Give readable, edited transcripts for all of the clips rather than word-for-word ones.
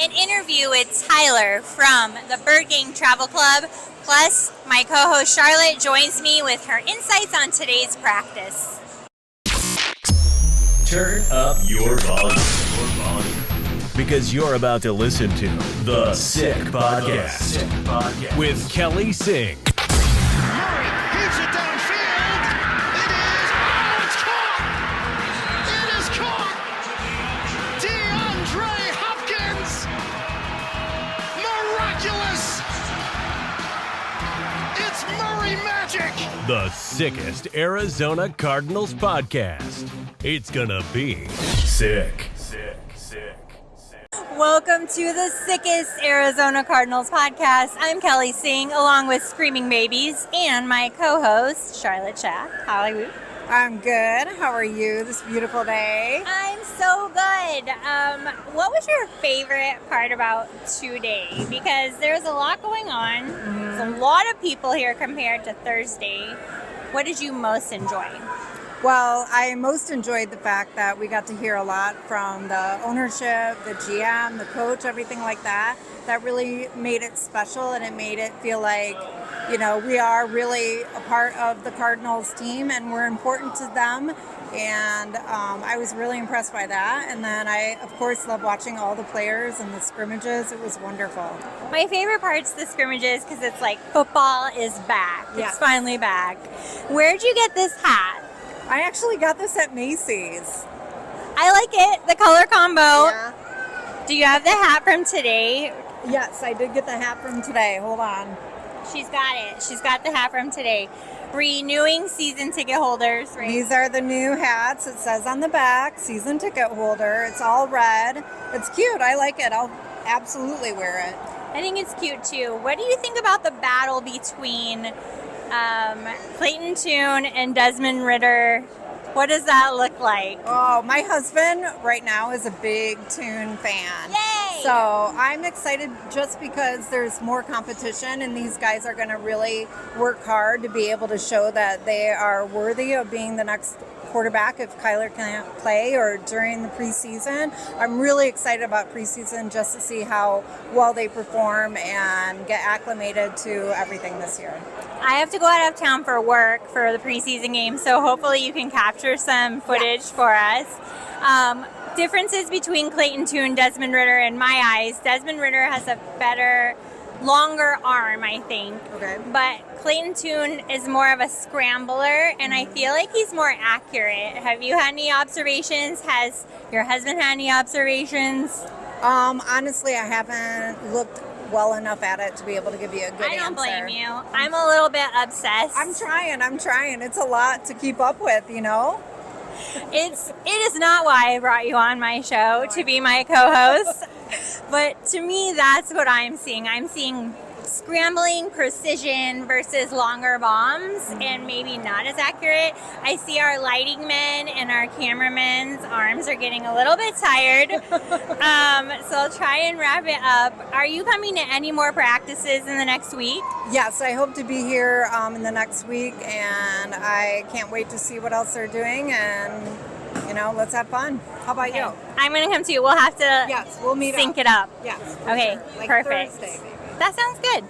an interview with Tyler from the Bird Gang Travel Club. Plus, my co-host Charlotte joins me with her insights on today's practice. Turn up your volume. Because you're about to listen to The Sick Podcast with Kelly Singh. Murray heaves it downfield. It is. Oh, it's caught. It is caught. DeAndre Hopkins. Miraculous. It's Murray magic. The sickest Arizona Cardinals podcast. It's gonna be sick. Welcome to the sickest Arizona Cardinals podcast. I'm Kelly Singh, along with Screaming Babies and my co-host Charlotte Shaff. Hollywood. I'm good. How are you this beautiful day? I'm so good. What was your favorite part about today? Because there's a lot going on. There's a lot of people here compared to Thursday. What did you most enjoy? Well, I most enjoyed the fact that we got to hear a lot from the ownership, the GM, the coach, everything like that. That really made it special, and it made it feel like, you know, we are really a part of the Cardinals team and we're important to them. And I was really impressed by that. And then I, of course, love watching all the players and the scrimmages. It was wonderful. My favorite part's the scrimmages because it's like football is back. Yeah. It's finally back. Where'd you get this hat? I actually got this at Macy's. I like it, the color combo. Yeah. Do you have the hat from today? Yes, I did get the hat from today. Hold on. She's got it. She's got the hat from today. Renewing season ticket holders, right? These are the new hats. It says on the back, season ticket holder. It's all red. It's cute. I like it. I'll absolutely wear it. I think it's cute too. What do you think about the battle between Clayton Tune and Desmond Ridder? What does that look like? Oh, my husband right now is a big Tune fan. Yay! So I'm excited just because there's more competition and these guys are going to really work hard to be able to show that they are worthy of being the next quarterback if Kyler can't play or during the preseason. I'm really excited about preseason just to see how well they perform and get acclimated to everything this year. I have to go out of town for work for the preseason game, so hopefully you can capture some footage for us. Differences between Clayton Tune and Desmond Ridder in my eyes. Desmond Ridder has a better, longer arm, I think. Okay. But Clayton Tune is more of a scrambler, and I feel like he's more accurate. Have you had any observations? Has your husband had any observations? Honestly, I haven't looked well enough at it to be able to give you a good answer. I don't blame you. I'm a little bit obsessed. I'm trying. It's a lot to keep up with, you know? It is not why I brought you on my show to be my co-host. But to me, that's what I'm seeing. I'm seeing scrambling precision versus longer bombs and maybe not as accurate. I see our lighting men and our cameramen's arms are getting a little bit tired. So I'll try and wrap it up. Are you coming to any more practices in the next week? Yes, I hope to be here in the next week, and I can't wait to see what else they're doing, and, you know, let's have fun. How about you? I'm going to come too. We'll have to Yes, we'll meet sync up. it up. Yes. Okay, Sure. Like perfect. Thursday, maybe. That sounds good.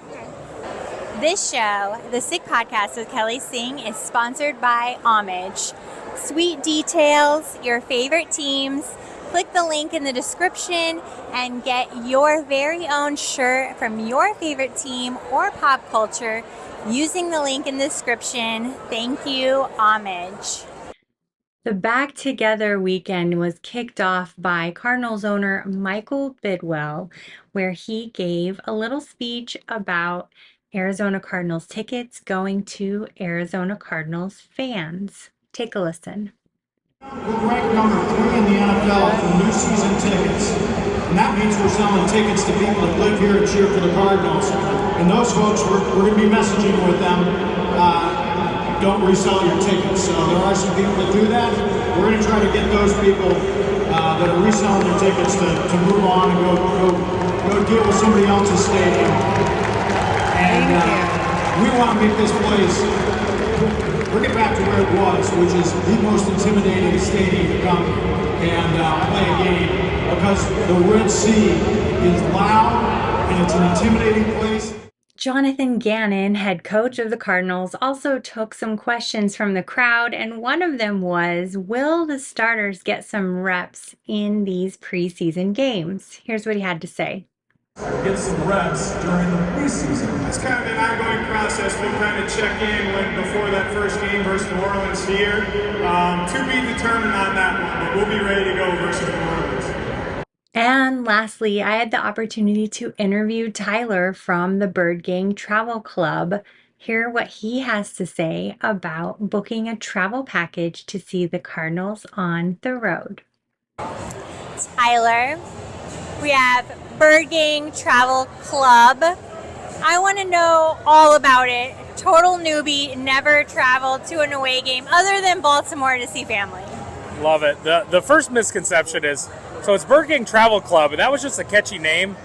This show, The Sick Podcast with Kelly Singh, is sponsored by Homage. Sweet details, your favorite teams. Click the link in the description and get your very own shirt from your favorite team or pop culture using the link in the description. Thank you, Homage. The Back Together weekend was kicked off by Cardinals owner Michael Bidwell, where he gave a little speech about Arizona Cardinals tickets going to Arizona Cardinals fans. Take a listen. We're ranked number 3 in the NFL for new season tickets. And that means we're selling tickets to people that live here and cheer for the Cardinals. And those folks, we're going to be messaging with them. Don't resell your tickets. So there are some people that do that. We're going to try to get those people that are reselling their tickets to move on and go deal with somebody else's stadium. And we want to make this place, bring it back to where it was, which is the most intimidating stadium to come and play a game, because the Red Sea is an intimidating place. Jonathan Gannon, head coach of the Cardinals, also took some questions from the crowd, and one of them was, will the starters get some reps in these preseason games? Here's what he had to say. Get some reps during the preseason. It's kind of an ongoing process. We'll kind of check in before that first game versus New Orleans here. To be determined on that one, but we'll be ready to go versus New Orleans. And lastly, I had the opportunity to interview Tyler from the Bird Gang Travel Club. Hear what he has to say about booking a travel package to see the Cardinals on the road. Tyler, we have Bird Gang Travel Club. I want to know all about it. Total newbie, never traveled to an away game other than Baltimore to see family. Love it. The first misconception is, so it's Bird Gang Travel Club, and that was just a catchy name.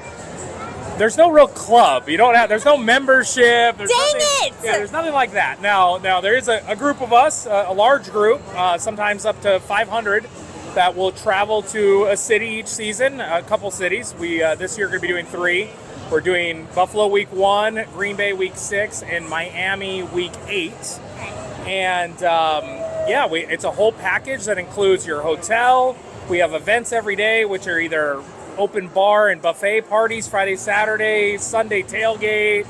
There's no real club. There's no membership. There's Dang it! Yeah, there's nothing like that. Now there is a group of us, a large group, sometimes up to 500, that will travel to a city each season, a couple cities. We this year are going to be doing 3. We're doing Buffalo week 1, Green Bay week 6, and Miami week 8. And it's a whole package that includes your hotel. We have events every day, which are either open bar and buffet parties, Friday, Saturday, Sunday tailgate,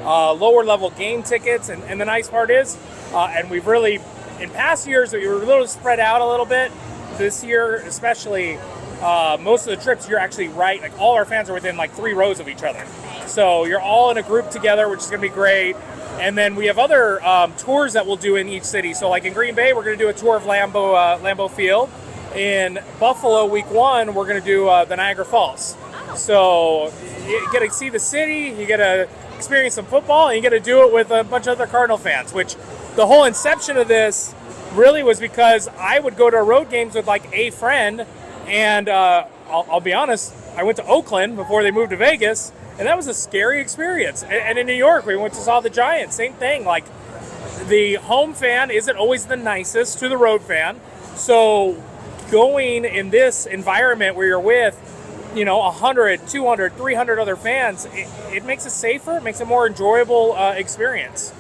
lower level game tickets. And the nice part is, and we've really, in past years, we were a little spread out a little bit. This year, especially, most of the trips, you're actually right. Like all our fans are within like 3 rows of each other. So you're all in a group together, which is going to be great. And then we have other tours that we'll do in each city. So like in Green Bay, we're going to do a tour of Lambeau Field. In Buffalo, week 1, we're going to do the Niagara Falls. So you get to see the city, you get to experience some football, and you get to do it with a bunch of other Cardinal fans, which the whole inception of this really was because I would go to road games with like a friend, and I'll be honest, I went to Oakland before they moved to Vegas, and that was a scary experience. And in New York, we went to saw the Giants, same thing. Like the home fan isn't always the nicest to the road fan, so going in this environment where you're with, 100, 200, 300 other fans, it makes it safer, it makes it more enjoyable experience.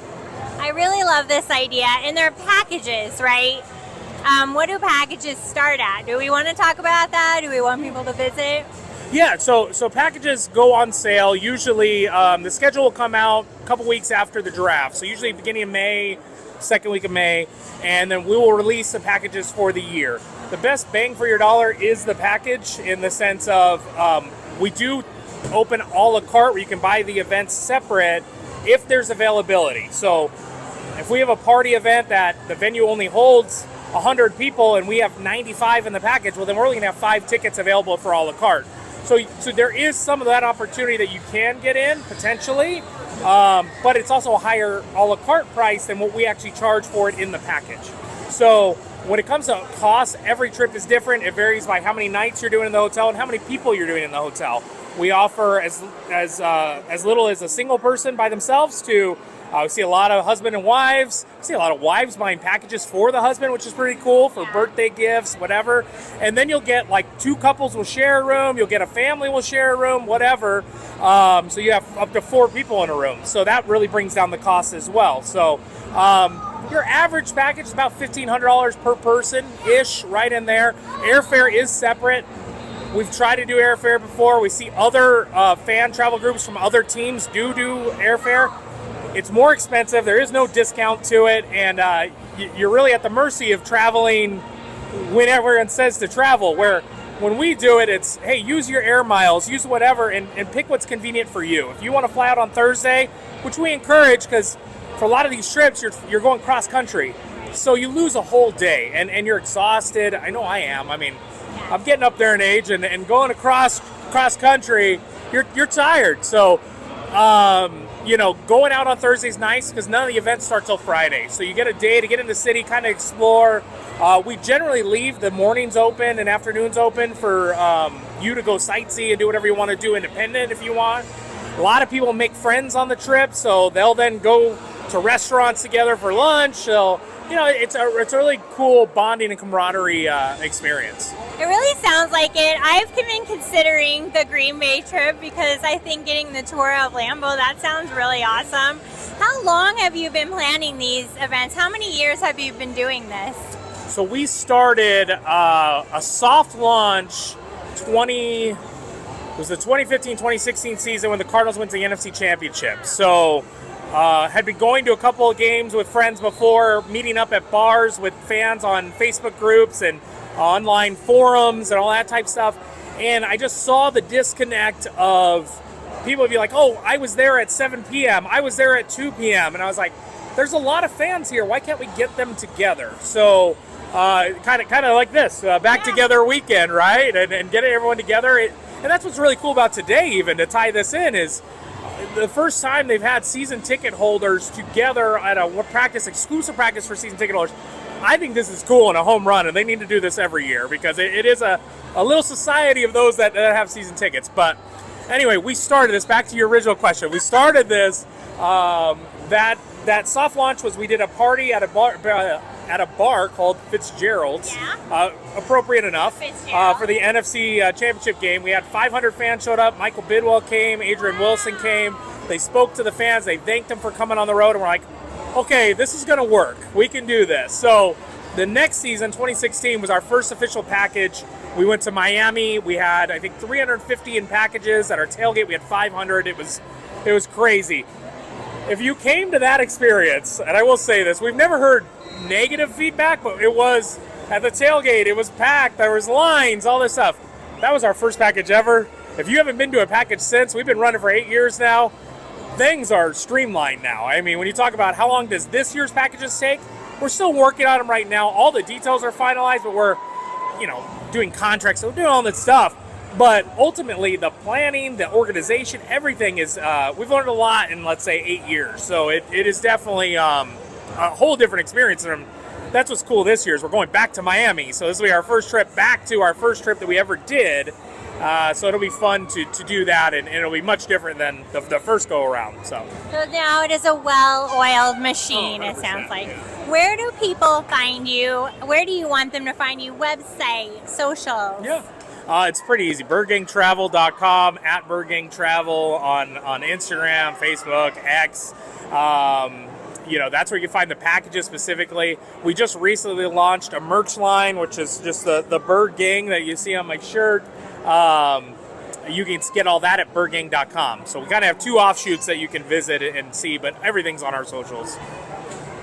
I really love this idea. And they're packages, right? What do packages start at? Do we want to talk about that? Do we want people to visit? Yeah, so packages go on sale. Usually the schedule will come out a couple weeks after the draft. So usually beginning of May, second week of May, and then we will release the packages for the year. The best bang for your dollar is the package in the sense of we do open a la carte where you can buy the events separate if there's availability. So if we have a party event that the venue only holds 100 people and we have 95 in the package, well then we're only going to have 5 tickets available for a la carte. So there is some of that opportunity that you can get in potentially, but it's also a higher a la carte price than what we actually charge for it in the package. So when it comes to cost, every trip is different. It varies by how many nights you're doing in the hotel and how many people you're doing in the hotel. We offer as little as a single person by themselves to, we see a lot of husband and wives. We see a lot of wives buying packages for the husband, which is pretty cool, for birthday gifts, whatever. And then you'll get like 2 couples will share a room. You'll get a family will share a room, whatever. So you have up to 4 people in a room. So that really brings down the cost as well. So your average package is about $1,500 per person-ish, right in there. Airfare is separate. We've tried to do airfare before. We see other fan travel groups from other teams do airfare. It's more expensive. There is no discount to it, and you're really at the mercy of traveling whenever it says to travel, where when we do it, it's, hey, use your air miles, use whatever, and pick what's convenient for you. If you want to fly out on Thursday, which we encourage, because for a lot of these trips, you're going cross-country, so you lose a whole day, and you're exhausted. I know I am. I mean, I'm getting up there in age, and going across country, you're tired. So, going out on Thursday is nice because none of the events start till Friday. So you get a day to get in the city, kind of explore. We generally leave the mornings open and afternoons open for you to go sightsee and do whatever you want to do independent if you want. A lot of people make friends on the trip, so they'll then go to restaurants together for lunch. They'll it's a really cool bonding and camaraderie experience. It really sounds like it. I've been considering the Green Bay trip because I think getting the tour of Lambeau, that sounds really awesome. How long have you been planning these events? How many years have you been doing this? So we started a soft launch it was the 2015-2016 season when the Cardinals went to the NFC Championship. So had been going to a couple of games with friends before, meeting up at bars with fans on Facebook groups and online forums and all that type of stuff. And I just saw the disconnect of people would be like, oh, I was there at 7 p.m. I was there at 2 p.m. And I was like, there's a lot of fans here. Why can't we get them together? So kind of like this, back together weekend, right? And getting everyone together. And that's what's really cool about today, even to tie this in, is the first time they've had season ticket holders together at a exclusive practice for season ticket holders. I think this is cool and a home run, and they need to do this every year because it is a little society of those that have season tickets. But anyway, we started this, back to your original question. We started this, that soft launch was, we did a party at a bar called Fitzgerald's, appropriate enough, for the NFC Championship game. We had 500 fans showed up. Michael Bidwell came, Adrian Wilson came. They spoke to the fans. They thanked them for coming on the road, and we're like, okay, this is going to work. We can do this. So the next season, 2016, was our first official package. We went to Miami. We had, I think, 350 in packages. At our tailgate, we had 500. It was crazy. If you came to that experience, and I will say this, we've never heard negative feedback, but it was at the tailgate. It was packed. There was lines, all this stuff. That was our first package ever. If you haven't been to a package since, we've been running for 8 years now. Things are streamlined now. I mean, when you talk about how long does this year's packages take, we're still working on them right now. All the details are finalized, but we're, doing contracts, so we're doing all that stuff. But ultimately, the planning, the organization, everything is, we've learned a lot in, let's say, 8 years. So it is definitely a whole different experience. And that's what's cool this year is we're going back to Miami. So this will be our first trip back to our first trip that we ever did. So it'll be fun to do that, and it'll be much different than the first go around. So now it is a well-oiled machine, it sounds like. Yeah. Where do people find you? Where do you want them to find you? Website, socials? Yeah. It's pretty easy. BirdGangTravel.com, at BirdGangTravel on Instagram, Facebook, X. That's where you find the packages specifically. We just recently launched a merch line, which is just the Bird Gang that you see on my shirt. You can get all that at birdgang.com. So we kind of have two offshoots that you can visit and see, but everything's on our socials.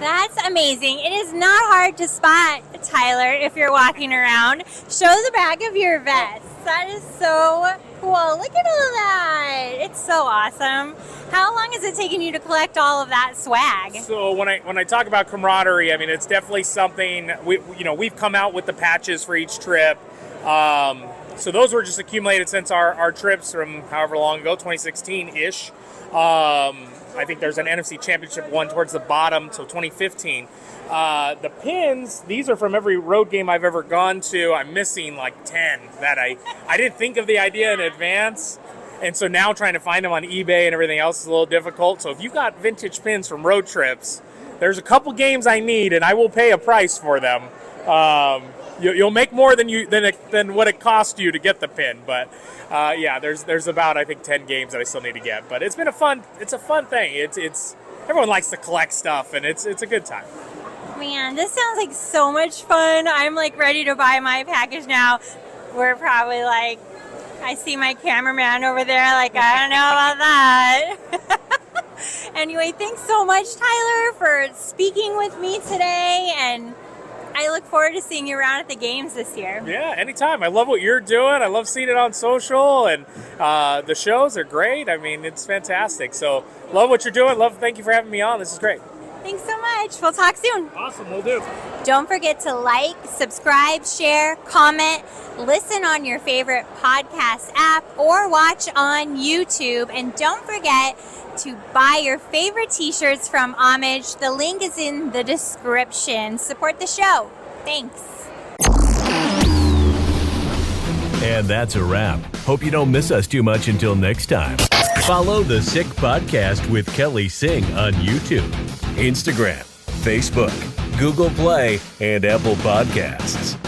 That's amazing. It is not hard to spot, Tyler, if you're walking around. Show the back of your vest. That is so cool. Look at all that. It's so awesome. How long has it taken you to collect all of that swag? So when I talk about camaraderie, I mean, it's definitely something, we've come out with the patches for each trip. So those were just accumulated since our trips from however long ago, 2016-ish. I think there's an NFC Championship one towards the bottom, so 2015. The pins, these are from every road game I've ever gone to. I'm missing like 10 that I didn't think of the idea in advance. And so now trying to find them on eBay and everything else is a little difficult. So if you've got vintage pins from road trips, there's a couple games I need, and I will pay a price for them. You'll make more than what it cost you to get the pin, but there's about, I think, 10 games that I still need to get. But it's been a fun thing. It's everyone likes to collect stuff, and it's a good time. Man, this sounds like so much fun. I'm like ready to buy my package now. We're probably like, I see my cameraman over there, like, I don't know about that. Anyway, thanks so much, Tyler, for speaking with me today, and I look forward to seeing you around at the games this year. Yeah, anytime. I love what you're doing. I love seeing it on social, and the shows are great. I mean, it's fantastic. So love what you're doing. Thank you for having me on. This is great. Thanks so much. We'll talk soon. Awesome. We'll do. Don't forget to like, subscribe, share, comment, listen on your favorite podcast app, or watch on YouTube. And don't forget to buy your favorite t-shirts from Homage. The link is in the description. Support the show. Thanks. And that's a wrap. Hope you don't miss us too much until next time. Follow the Sick Podcast with Kelly Singh on YouTube, Instagram, Facebook, Google Play, and Apple Podcasts.